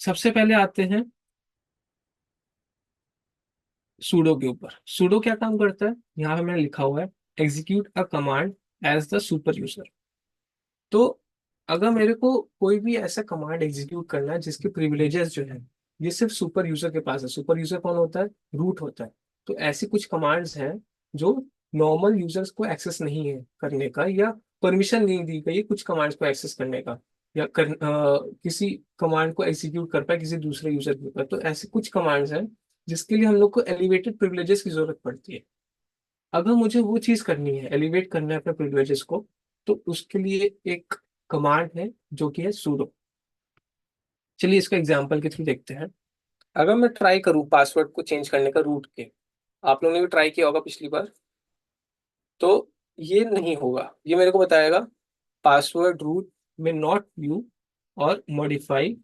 सबसे पहले आते हैं सूडो के ऊपर। सूडो क्या काम करता है, यहाँ पे मैंने लिखा हुआ है execute a command as the superuser. तो अगर मेरे को कोई भी ऐसा कमांड एग्जीक्यूट करना है जिसके प्रिविलेजेस जो है ये सिर्फ सुपर यूजर के पास है। सुपर यूजर कौन होता है, रूट होता है। तो ऐसी कुछ कमांड्स हैं जो नॉर्मल यूजर्स को एक्सेस नहीं है करने का, या परमिशन नहीं दी गई है कुछ कमांड्स को एक्सेस करने का, या किसी कमांड को एग्जीक्यूट कर पाए किसी दूसरे यूजर के ऊपर। तो ऐसे कुछ कमांड्स हैं जिसके लिए हम लोग को एलिवेटेड प्रिविलेजेस की जरूरत पड़ती है। अगर मुझे वो चीज करनी है, एलिवेट करना है अपने प्रिविलेजेस को, तो उसके लिए एक कमांड है जो कि है sudo। चलिए इसको एग्जांपल के थ्रू देखते हैं। अगर मैं ट्राई करूं पासवर्ड को चेंज करने का रूट के, आप लोगों ने भी ट्राई किया होगा पिछली बार, तो ये नहीं होगा। ये मेरे को बताएगा पासवर्ड रूट में नॉट व्यू और modify,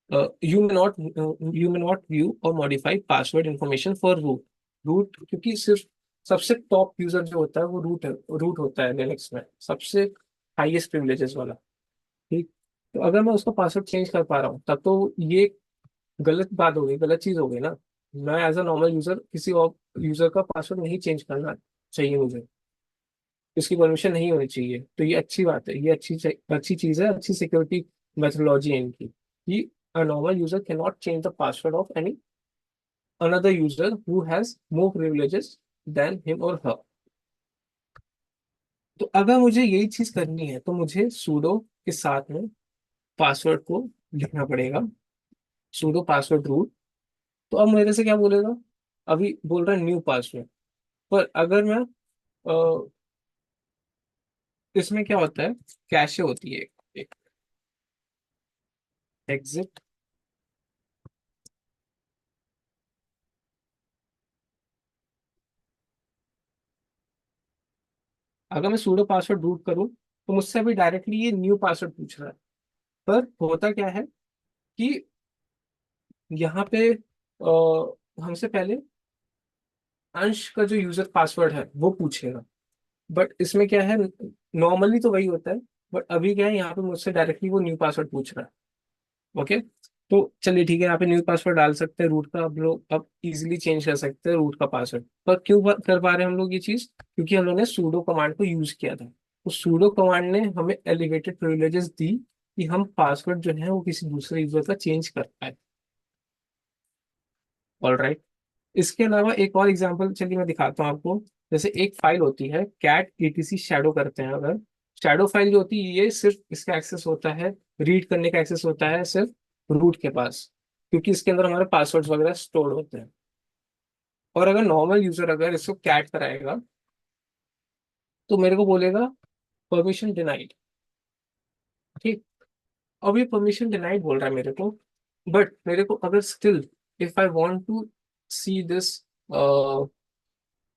you may not view और modify password information for root. Root क्योंकि सिर्फ सबसे टॉप यूजर जो होता है वो रूट है, रूट होता है लिनक्स में सबसे हाईएस्ट प्रिविलेजेस वाला। ठीक। तो अगर मैं उसका पासवर्ड चेंज कर पा रहा हूँ तब तो ये गलत बात हो गई, गलत चीज हो गई ना। मैं एज अ नॉर्मल यूजर किसी और यूजर का पासवर्ड नहीं चेंज करना चाहिए मुझे, इसकी परमिशन नहीं होनी चाहिए। तो ये अच्छी बात है, ये अच्छी चीज है, अच्छी सिक्योरिटी मेथोडोलॉजी है इनकी कि a normal user cannot change the password of any another user who has more privileges than him or her। तो अगर मुझे यही चीज करनी है तो मुझे sudo के साथ में पासवर्ड को लिखना पड़ेगा, sudo password root। तो अब मेरे से क्या बोलेगा, अभी बोल रहा है न्यू पासवर्ड। पर अगर मैं इसमें क्या होता है, कैशे होती है एक एग्जिट। अगर मैं सूडो पासवर्ड रूट करूं तो मुझसे अभी डायरेक्टली ये न्यू पासवर्ड पूछ रहा है। पर होता क्या है कि यहाँ पे हमसे पहले अंश का जो यूजर पासवर्ड है वो पूछेगा। बट इसमें क्या है, नॉर्मली तो वही होता है, बट अभी क्या है यहाँ पे मुझसे डायरेक्टली वो न्यू पासवर्ड पूछ रहा है। ओके। तो चलिए ठीक है, यहाँ पे न्यू पासवर्ड डाल सकते हैं, रूट का अब लोग अब इजीली चेंज कर सकते हैं रूट का पासवर्ड। पर क्यों कर पा रहे हैं हम लोग ये चीज, क्योंकि हम लोग ने सूडो कमांड को यूज किया था। तो सूडो कमांड ने हमें एलिवेटेड प्रिविलेजेस दी कि हम पासवर्ड जो है वो किसी दूसरे यूजर का चेंज कर पाए। All right. इसके अलावा एक और एग्जांपल चलिए मैं दिखाता हूँ आपको। जैसे एक फाइल होती है कैट etc शैडो करते हैं अगर, शैडो फाइल जो होती है ये सिर्फ इसका एक्सेस होता है, रीड करने का एक्सेस होता है सिर्फ रूट के पास, क्योंकि इसके अंदर हमारे पासवर्ड्स वगैरह स्टोर होते हैं। और अगर नॉर्मल यूजर अगर इसको कैट कराएगा तो मेरे को बोलेगा परमिशन डिनाइड। ठीक। अब ये परमिशन डिनाइड बोल रहा है मेरे को, बट मेरे को अगर still if I want to see this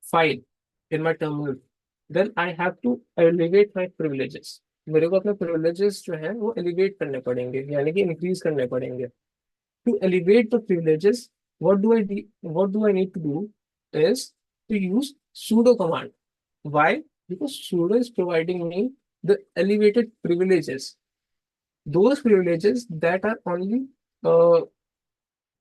file in my terminal, then I have to elevate my privileges. मेरे को अपने प्रिविलेजेस जो है वो एलिवेट करने पड़ेंगे, यानी कि इंक्रीज करने पड़ेंगे। To elevate the privileges, what do I need to do is to use sudo command। Why? Because sudo is providing me the elevated privileges, those privileges that are only uh,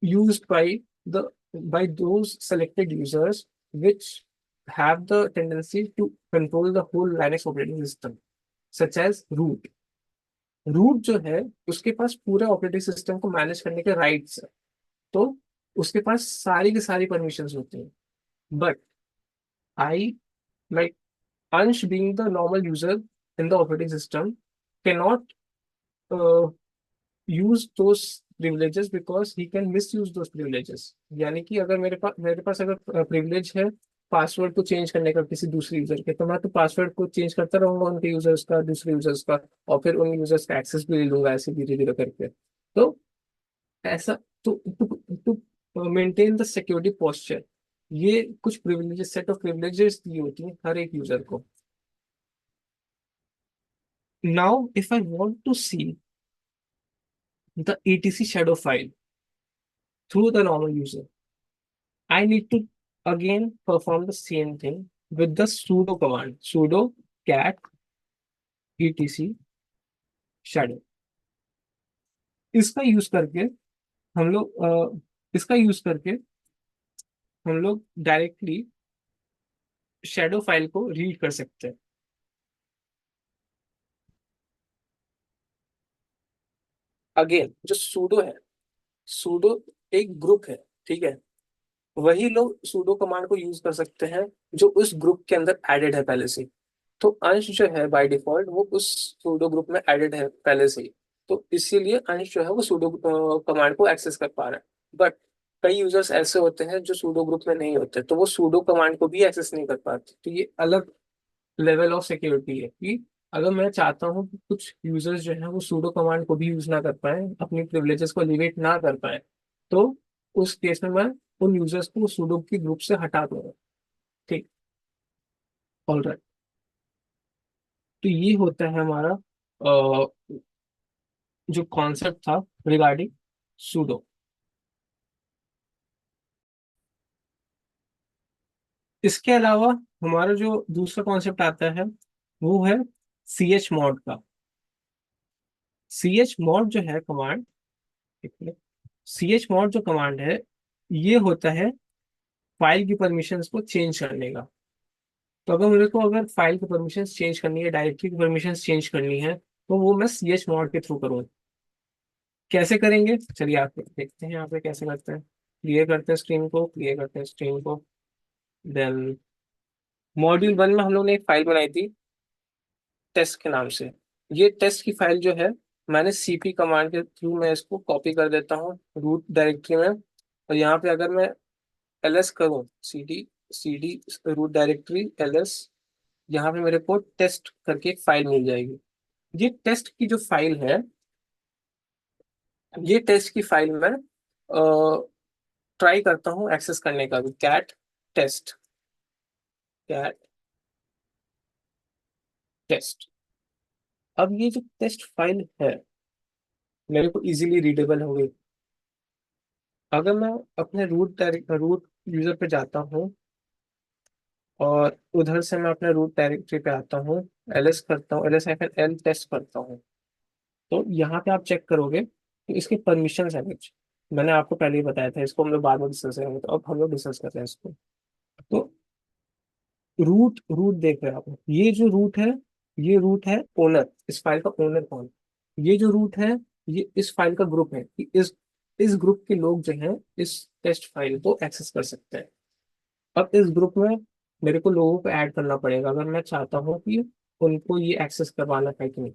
used by those selected users which have the tendency to control the whole Linux operating system, such as root। Root जो है उसके पास पूरे operating system को manage करने के rights है। तो उसके पास सारी की सारी परमिशंस होती हैं। बट आई, लाइक अंश being the normal user in the operating system, can not use those privileges because he can miss use those privileges. यानी कि अगर मेरे पास अगर प्रिविलेज है पासवर्ड को चेंज करने का किसी दूसरे यूजर के, तो मैं तो पासवर्ड को चेंज करता रहूंगा उनके यूजर्स का, दूसरे यूजर्स का, और फिर उन यूजर्स का एक्सेस भी ले लूंगा ऐसे धीरे धीरे करके। तो ऐसा, तो to maintain the security posture, ये कुछ प्रिविलेजेस, सेट ऑफ प्रिविलेजेस दी होती हैं हर एक यूजर को। Now if I want to see the etc shadow file through the normal user, I need to again perform the same thing with the sudo command, sudo cat etc shadow। इसका use करके हम लोग इसका use करके हम लोग directly shadow file को read कर सकते हैं। अगेन जो सूडो है, सूडो एक ग्रुप है, ठीक है। वही लोग सूडो कमांड को यूज कर सकते हैं जो उस ग्रुप के अंदर एडेड है पहले से। तो अंश जो है बाय डिफॉल्ट वो उस सूडो ग्रुप में एडेड है पहले से ही। तो इसीलिए अंश जो है वो सूडो कमांड को एक्सेस कर पा रहा है। बट कई यूजर्स ऐसे होते हैं जो सूडो ग्रुप में नहीं होते, तो वो सूडो कमांड को भी एक्सेस नहीं कर पाते। तो ये अलग लेवल ऑफ सिक्योरिटी है कि अगर मैं चाहता हूँ कि कुछ यूजर्स जो है वो सूडो कमांड को भी यूज ना कर पाए, अपनी प्रिविलेजेस को एलिवेट ना कर पाए, तो उस केस में मैं उन यूजर्स को सूडो की ग्रुप से हटा दूंगा। ठीक, ऑल राइट। तो ये होता है हमारा जो कॉन्सेप्ट था रिगार्डिंग सूडो। इसके अलावा हमारा जो दूसरा कॉन्सेप्ट आता है वो है सी एच मॉड का। सी एच मॉड जो है कमांड, सी एच मॉड जो कमांड है ये होता है फाइल की परमिशंस को चेंज करने का। तो अगर मेरे को अगर फाइल की परमिशंस चेंज करनी है, डायरेक्टरी की परमिशंस चेंज करनी है, तो वो मैं सी एच मॉड के थ्रू करूँ। कैसे करेंगे चलिए आप देखते हैं यहाँ पे कैसे करते हैं। क्लियर करते हैं स्क्रीन को, क्लियर करते हैं स्क्रीन को। देन मॉड्यूल 1 में हम लोग ने एक फाइल बनाई थी टेस्ट के नाम से। ये टेस्ट की फाइल जो है मैंने सीपी कमांड के थ्रू मैं इसको कॉपी कर देता हूँ रूट डायरेक्टरी में। और यहाँ पे अगर मैं ls करूँ, cd रूट डायरेक्टरी ls, यहाँ पे मेरे को टेस्ट करके एक फाइल मिल जाएगी। ये टेस्ट की जो फाइल है, ये टेस्ट की फाइल मैं ट्राई करता हूँ एक्सेस करने का भी। Cat test, cat test. अब ये जो टेस्ट फाइल है मेरे को इजीली रीडेबल हो गई। अगर मैं अपने रूट यूजर पे जाता हूँ और उधर से मैं अपने रूट डायरेक्टरी पे आता हूँ, ls करता हूँ, ls-l टेस्ट करता हूँ, तो यहाँ पे आप चेक करोगे तो इसके परमिशंस है कुछ। मैंने आपको पहले ही बताया था, इसको हम लोग बाद में डिस्कस करेंगे, तो अब हम लोग डिस्कस कर रहे हैं इसको। तो रूट रूट देख रहे हैं आप, ये जो रूट है, ये रूट है ओनर, इस फाइल का ओनर कौन। ये जो रूट है ये इस फाइल का ग्रुप है कि इस ग्रुप के लोग जो हैं इस टेस्ट फाइल को एक्सेस कर सकते हैं। अब इस ग्रुप में मेरे को लोगों को ऐड करना पड़ेगा अगर मैं चाहता हूँ कि उनको ये एक्सेस करवाना है कि नहीं।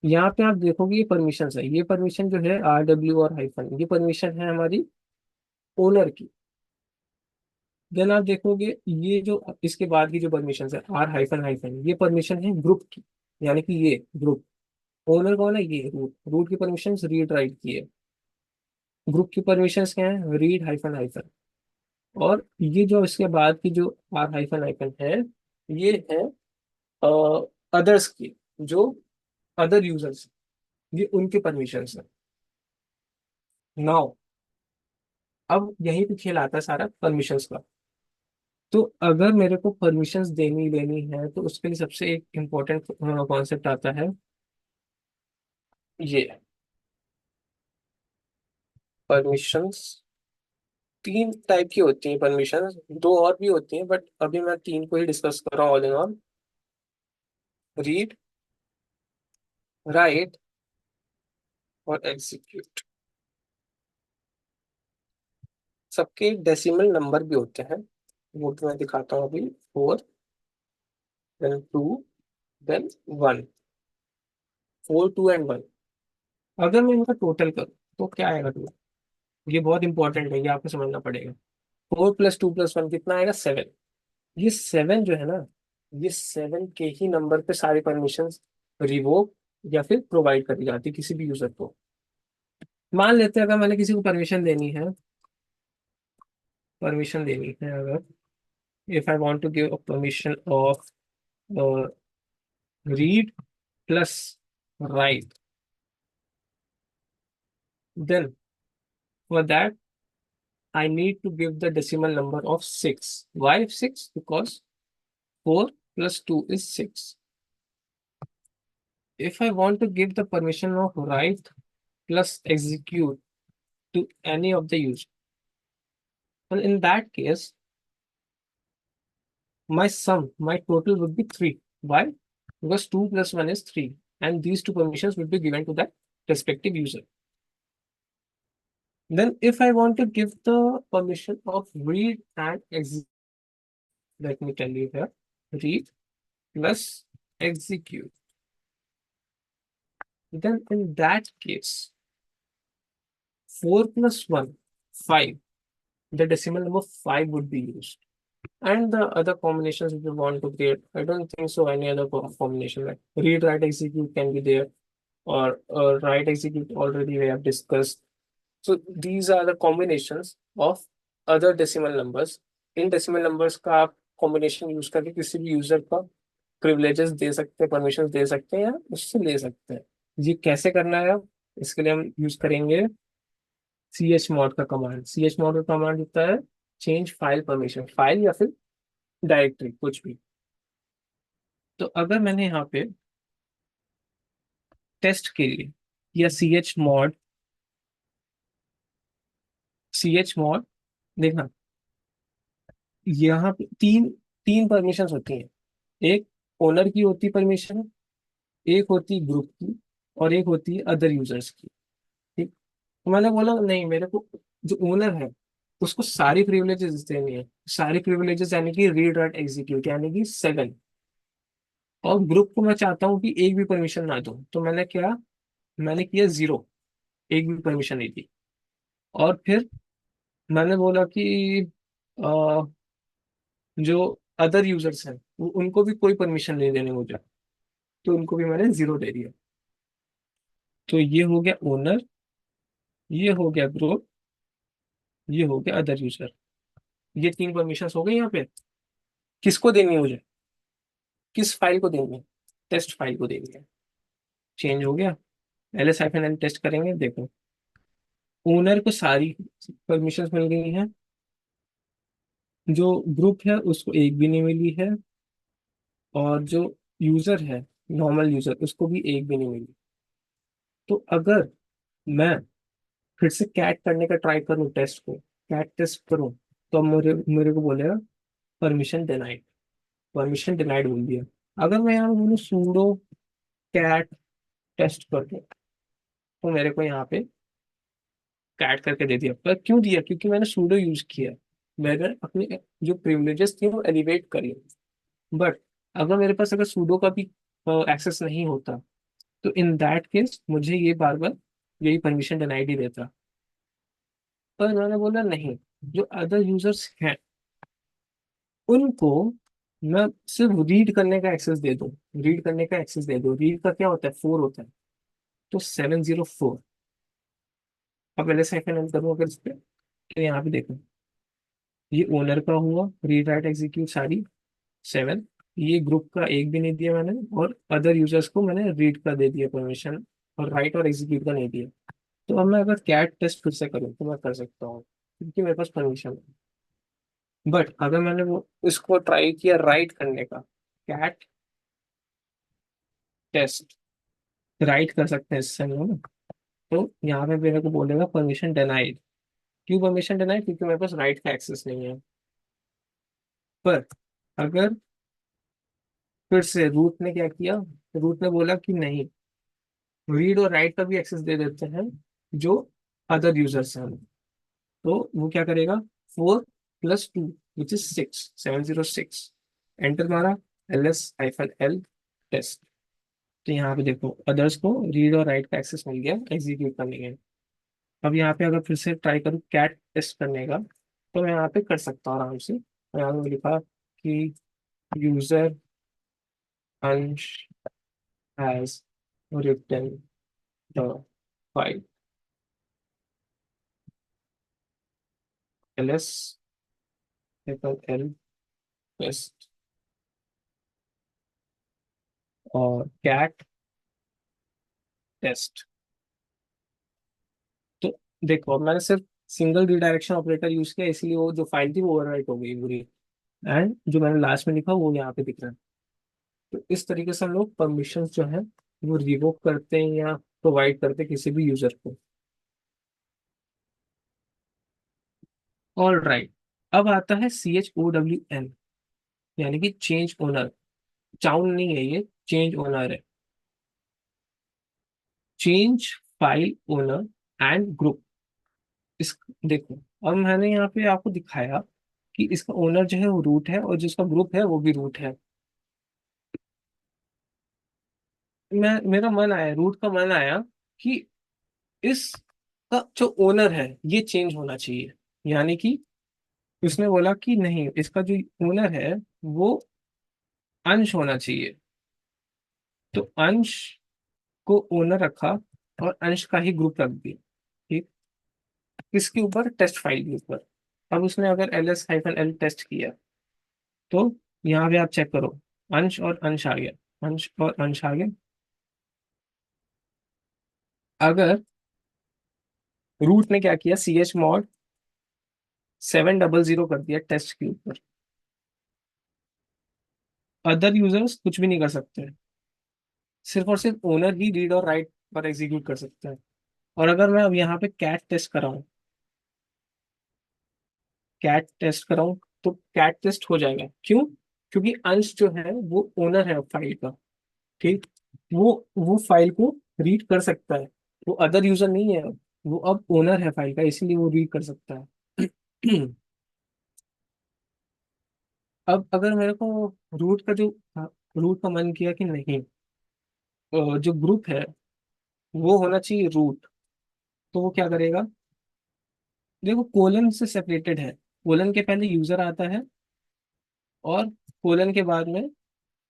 यहाँ पे आप देखोगे ये परमिशन है, ये परमिशन जो है RW और हाइफन, ये परमिशन है हमारी ओनर की। देन आप देखोगे ये जो इसके बाद की जो परमिशन है R हाइफन हाइफन, ये परमिशन है ग्रुप की, यानी कि ये ग्रुप ओनर कौन है, ये रूट। रूट की परमिशन रीड राइट की है। ग्रुप की परमिशन क्या है, रीड हाइफन हाइफन। और ये जो इसके बाद की जो R हाइफन हाइफन है, ये है अदर्स की, जो अदर यूजर्स, ये उनके परमिशन है। नाउ अब यहीं पे खेल आता है सारा परमिशंस का। तो अगर मेरे को परमिशंस देनी लेनी है तो उसके लिए सबसे एक इम्पोर्टेंट कॉन्सेप्ट आता है ये परमिशंस। तीन टाइप की होती हैं परमिशंस, दो और भी होती हैं बट अभी मैं तीन को ही डिस्कस कर रहा हूँ, all in all. Read, right और एग्जीक्यूट। सबके डेसिमल नंबर भी होते हैं, वो तो मैं दिखाता हूँ अभी। 4, देन 2, देन 1। 4, 2 एंड 1। अगर मैं इनका टोटल करूँ तो क्या आएगा टोटल, ये बहुत इंपॉर्टेंट है, ये आपको समझना पड़ेगा। 4 + 2 + 1 कितना आएगा, 7। ये 7 जो है ना, ये 7 के ही नंबर पे सारी परमिशन रिवोक या फिर प्रोवाइड करी जाती है किसी भी यूजर को। मान लेते हैं अगर मैंने किसी को परमिशन देनी है, परमिशन देनी है अगर, if I want to give a permission of read plus write, then for that I need to give the decimal number of 6. Why 6? Because 4 + 2 is 6. If I want to give the permission of write plus execute, to any of the user. And in that case, my total would be 3. Why? Because 2 plus 1 is 3. And these two permissions would be given to that respective user. Then if I want to give the permission of read and execute, let me tell you here, read plus execute. Then in that case, 4 plus 1, 5. The decimal number 5 would be used. And the other combinations if you want to create, I don't think so any other combination like read, write, execute can be there, or write, execute already we have discussed. So these are the combinations of other decimal numbers. In decimal numbers का आप combination use करके किसी भी user का privileges दे सकते हैं, permissions दे सकते हैं या उससे ले सकते हैं. ये कैसे करना है अब इसके लिए हम यूज करेंगे chmod का कमांड. chmod का कमांड होता है चेंज फाइल परमिशन, फाइल या फिर डायरेक्टरी कुछ भी. तो अगर मैंने यहाँ पे टेस्ट के लिए या ch mod देखना, यहाँ पे तीन तीन परमिशंस होती हैं. एक ओनर की होती परमिशन, एक होती ग्रुप की, और एक होती है अदर यूजर्स की. ठीक. तो मैंने बोला नहीं, मेरे को जो ओनर है उसको सारी प्रिविलेजेस देनी है. सारी प्रिविलेजेस यानी कि रीड राइट एग्जीक्यूट यानी कि 7. और ग्रुप को मैं चाहता हूँ कि एक भी परमिशन ना दूं, तो मैंने किया 0. एक भी परमिशन नहीं दी. और फिर मैंने बोला कि जो अदर यूजर्स हैं उनको भी कोई परमिशन नहीं देने मुझे, तो उनको भी मैंने 0 दे दिया. तो ये हो गया ओनर, ये हो गया ग्रुप, ये हो गया अदर यूजर. ये 3 परमिशन हो गई यहाँ पे. किसको देनी है मुझे, किस फाइल को देनी है, टेस्ट फाइल को देनी है. चेंज हो गया. ls-n टेस्ट करेंगे, देखो ओनर को सारी परमिशन मिल गई हैं, जो ग्रुप है उसको एक भी नहीं मिली है, और जो यूजर है नॉर्मल यूजर उसको भी एक भी नहीं मिली. तो अगर मैं फिर से कैट करने का ट्राई करूं, टेस्ट को कैट टेस्ट करूं, तो अब मेरे मेरे को बोलेगा परमिशन डिनाइड. परमिशन डिनाइड बोल दिया. अगर मैं यहाँ बोलूँ sudo कैट टेस्ट कर दूं, तो मेरे को यहाँ पे कैट करके दे दिया. पर क्यों दिया, क्योंकि मैंने sudo यूज किया. मैंने अपनी जो प्रिविलेजेस थी वो एलिवेट करी. बट अगर sudo का भी एक्सेस नहीं होता, तो इन दैट केस मुझे ये बार बार यही परमिशन डिनाइड ही देता. पर मैंने बोला नहीं, जो अदर यूजर्स हैं उनको मैं सिर्फ रीड करने का एक्सेस दे दूं. रीड करने का एक्सेस दे दो. रीड का क्या होता है, 4 होता है. तो 704. अब पहले सेकंड करूँ अगर इस पे, तो यहाँ पे देखो ये ओनर का हुआ रीड राइट एग्जीक्यूट सारी 7. ये ग्रुप का एक भी नहीं दिया मैंने, और अदर यूजर्स को मैंने रीड का दे दिया परमिशन, और राइट और एग्जीक्यूट का नहीं दिया. तो अब मैं अगर कैट टेस्ट फिर से करूँ तो मैं कर सकता हूँ, क्योंकि मेरे पास परमिशन है. बट अगर मैंने वो इसको ट्राई किया राइट करने का, कैट टेस्ट राइट कर सकते हैं इससे हम लोग ना, तो यहाँ पे मेरे को बोलेगा परमिशन डिनाइड. क्यों परमिशन डिनाइड, क्योंकि मेरे पास राइट का एक्सेस नहीं है. पर अगर फिर से रूट ने क्या किया, रूट ने बोला कि नहीं, रीड और राइट का भी एक्सेस दे देते हैं जो अदर यूजर्स हैं, तो वो क्या करेगा, 4 + 2 विच इज 6, 706. एंटर मारा, ls-l टेस्ट. तो यहाँ पे देखो अदर्स को रीड और राइट का एक्सेस मिल गया एग्जीक्यूट करने के. अब यहाँ पे अगर फिर से ट्राई करूँ कैट टेस्ट करने का, तो मैं यहाँ पे कर सकता हूँ आराम से. यहाँ पे लिखा कि user Ansh has written the file ls-l test और कैट टेस्ट. तो देखो अब मैंने सिर्फ सिंगल रिडायरेक्शन ऑपरेटर यूज किया, इसलिए वो जो फाइल थी वो ओवरराइट हो गई पूरी. एंड जो मैंने लास्ट में लिखा वो यहाँ पे दिख रहा है. तो इस तरीके से हम लोग परमिशन जो है वो रिवोक करते हैं या प्रोवाइड करते हैं किसी भी यूजर को. All right. अब आता है CHOWN, यानी कि चेंज ओनर। चाउन नहीं है ये, चेंज ओनर है। Change file owner and group. इस देखो, अब मैंने यहाँ पे आपको दिखाया कि इसका ओनर जो है वो रूट है, और जिसका ग्रुप है वो भी रूट है। मेरा मन आया, रूट का मन आया कि इसका जो ओनर है ये चेंज होना चाहिए। यानी कि उसने बोला कि नहीं, इसका जो ओनर है वो अंश होना चाहिए। तो अंश को ओनर रखा, और अंश का ही ग्रुप रख दिया। ठीक। किसके ऊपर? टेस्ट फाइल के ऊपर। अब उसने अगर ls-l टेस्ट किया, तो यहाँ पे आप चेक करो, अंश और अंश आ गया, अंश और अंश आ गया। अगर रूट ने क्या किया, chmod 700 कर दिया टेस्ट के ऊपर, अदर यूजर्स कुछ भी नहीं कर सकते हैं। सिर्फ और सिर्फ ओनर ही रीड और राइट पर एग्जीक्यूट कर सकते हैं। और अगर मैं अब यहाँ पे कैट टेस्ट कराऊं, कैट टेस्ट कराऊं, तो कैट टेस्ट हो जाएगा। क्यों? क्योंकि अंश जो है वो ओनर है फाइल का। ठीक। वो फाइल को रीड कर सकता है। वो अदर यूजर नहीं है, वो अब ओनर है फाइल का, इसीलिए वो रीड कर सकता है। अब अगर मेरे को रूट का जो रूट का मन किया कि नहीं, जो ग्रुप है वो होना चाहिए रूट, तो वो क्या करेगा? देखो, कोलन से सेपरेटेड है। कोलन के पहले यूजर आता है, और कोलन के बाद में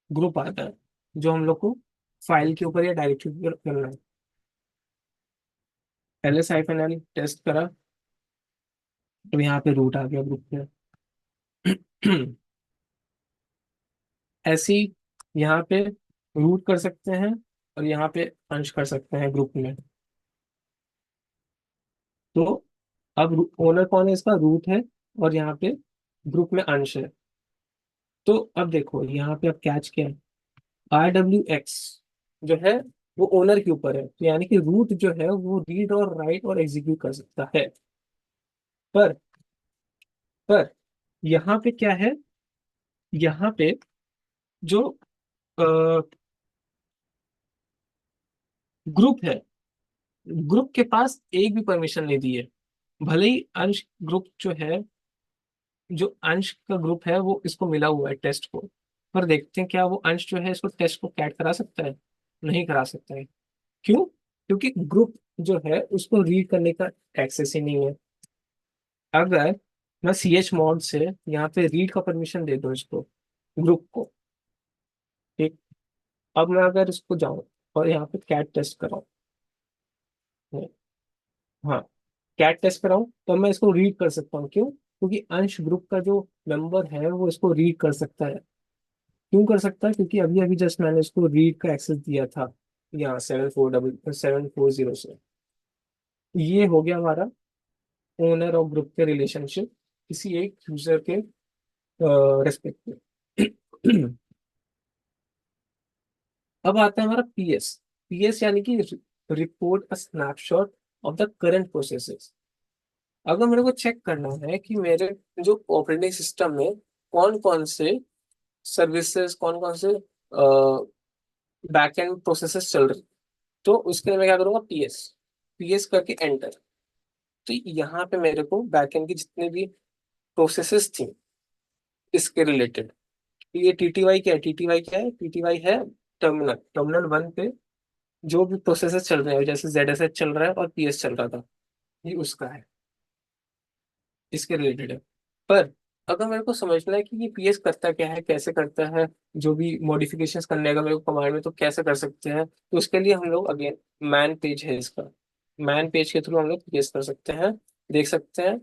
ग्रुप आता है, जो हम लोग को फाइल के ऊपर या डायरेक्टरी पर करना है। पहले -l टेस्ट करा, तो यहाँ पे रूट आ गया ग्रुप में। ऐसे ही यहाँ पे रूट कर सकते हैं, और यहाँ पे अंश कर सकते हैं ग्रुप में। तो अब ओनर कौन है? इसका रूट है, और यहाँ पे ग्रुप में अंश है। तो अब देखो यहाँ पे अब कैच क्या है, RWX जो है वो ओनर के ऊपर है, तो यानी कि रूट जो है वो रीड और राइट और एग्जीक्यूट कर सकता है। पर पर यहाँ पे क्या है, यहाँ पे जो ग्रुप है, ग्रुप के पास एक भी परमिशन नहीं दी है। भले ही अंश ग्रुप जो है, जो अंश का ग्रुप है वो इसको मिला हुआ है टेस्ट को, पर देखते हैं क्या वो अंश जो है इसको टेस्ट को कैट करा सकता है? नहीं करा सकता है। क्यों? क्योंकि ग्रुप जो है उसको रीड करने का एक्सेस ही नहीं है। अगर मैं chmod से यहाँ पे रीड का परमिशन दे दूँ इसको, ग्रुप को, ठीक। अब मैं अगर इसको जाऊँ और यहाँ पे कैट टेस्ट कराऊँ, हाँ, कैट टेस्ट कराऊँ, तो मैं इसको रीड कर सकता हूँ। क्यों? क्योंकि अंश ग्रुप का जो मेंबर है वो इसको रीड कर सकता है। क्यों कर सकता है? क्योंकि अभी अभी जस्ट मैंने इसको रीड का एक्सेस दिया था, यहाँ 740 से। ये हो गया हमारा ओनर और ग्रुप के रिलेशनशिप किसी एक यूजर के रेस्पेक्ट में। अब आता है हमारा PS। PS यानी कि report a snapshot of the current processes. अगर मेरे को चेक करना है कि मेरे जो ऑपरेटिंग सिस्टम में कौन कौन से सर्विसेज, कौन कौन से बैकएंड प्रोसेसेस चल रहे, तो उसके लिए मैं क्या करूंगा, PS करके एंटर। तो यहाँ पे मेरे को बैकएंड की जितने भी प्रोसेसेस थी इसके रिलेटेड, ये TTY क्या है? TTY है टर्मिनल, टर्मिनल 1 पे जो भी प्रोसेसेस चल रहे हैं, जैसे ZSH चल रहा है और PS चल रहा था, ये उसका है, इसके रिलेटेड है। पर अगर मेरे को समझना है कि ये PS करता क्या है, कैसे करता है, जो भी मॉडिफिकेशंस करने का मेरे को कमांड में, तो कैसे कर सकते हैं, तो उसके लिए हम लोग अगेन मैन पेज है इसका, मैन पेज के थ्रू हम लोग PS कर सकते हैं, देख सकते हैं।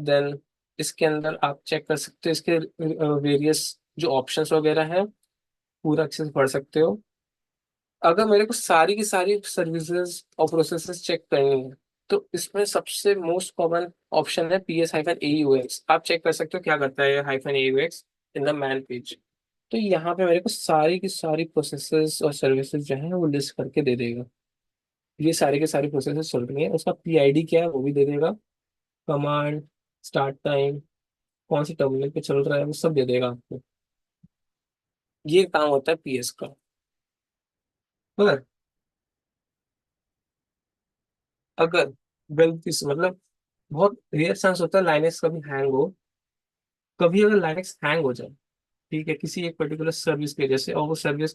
देन इसके अंदर आप चेक कर सकते हो इसके वेरियस जो ऑप्शंस वगैरह है, पूरा एक्सेस पढ़ सकते हो। अगर मेरे को सारी की सारी सर्विसेज और प्रोसेसेस चेक करनी है, तो इसमें सबसे मोस्ट कॉमन ऑप्शन है PS-AUX। आप चेक कर सकते हो क्या करता है -AUX in the man page. तो यहाँ पे मेरे को सारी की सारी प्रोसेसेस और सर्विसेज जो है वो लिस्ट करके दे देगा। ये सारी की सारी प्रोसेसेस चल रही है, उसका PID क्या है वो भी दे देगा, कमांड, स्टार्ट टाइम, कौन सी टर्मिनल पे चल रहा है, वो सब दे देगा आपको। ये काम होता है पीएस का। पर अगर गलती से, मतलब बहुत रेयर चांस होता है लाइनेक्स कभी हैंग हो, कभी अगर लाइनेक्स हैंग हो जाए, ठीक है, किसी एक पर्टिकुलर सर्विस की वजह से, और वो सर्विस,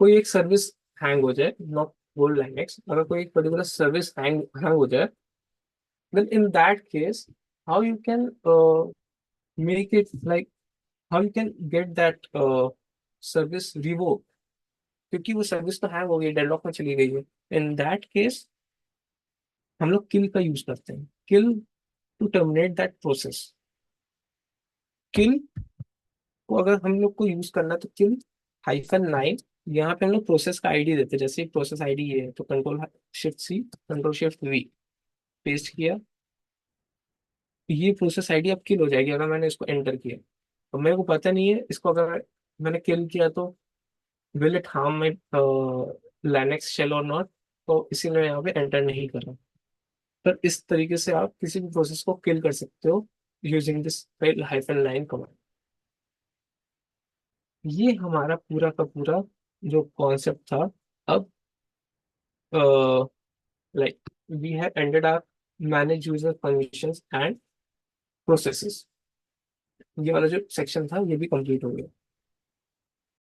कोई एक सर्विस हैंग हो जाए, नॉट होल लाइनेक्स, अगर कोई एक पर्टिकुलर सर्विस हैंग हैंग हो जाए, then in that case, how you can make it like, how you can get that service revoked, क्योंकि वो सर्विस तो हैंग हो गई, डेडलॉक में चली गई है। इन दैट केस हम लोग किल का यूज करते हैं, किल टू टर्मिनेट दैट प्रोसेस। किल को अगर हम लोग को यूज करना है तो किल -9, यहाँ पे हम लोग प्रोसेस का आईडी देते हैं। जैसे प्रोसेस आईडी ये है तो control shift C, control shift V paste किया, ये प्रोसेस आईडी अब किल हो जाएगी अगर मैंने इसको एंटर किया। तो मेरे को पता नहीं है इसको, अगर मैंने किल किया तो will it harm my Linux shell और नॉट, तो इसीलिए मैं यहाँ पे एंटर नहीं कर रहा। पर इस तरीके से आप किसी भी प्रोसेस को किल कर सकते हो यूजिंग दिस -9 कमांड। ये हमारा पूरा का पूरा जो कॉन्सेप्ट था। अब like we have ended our manage user permissions and processes, ये वाला जो सेक्शन था ये भी कंप्लीट हो गया।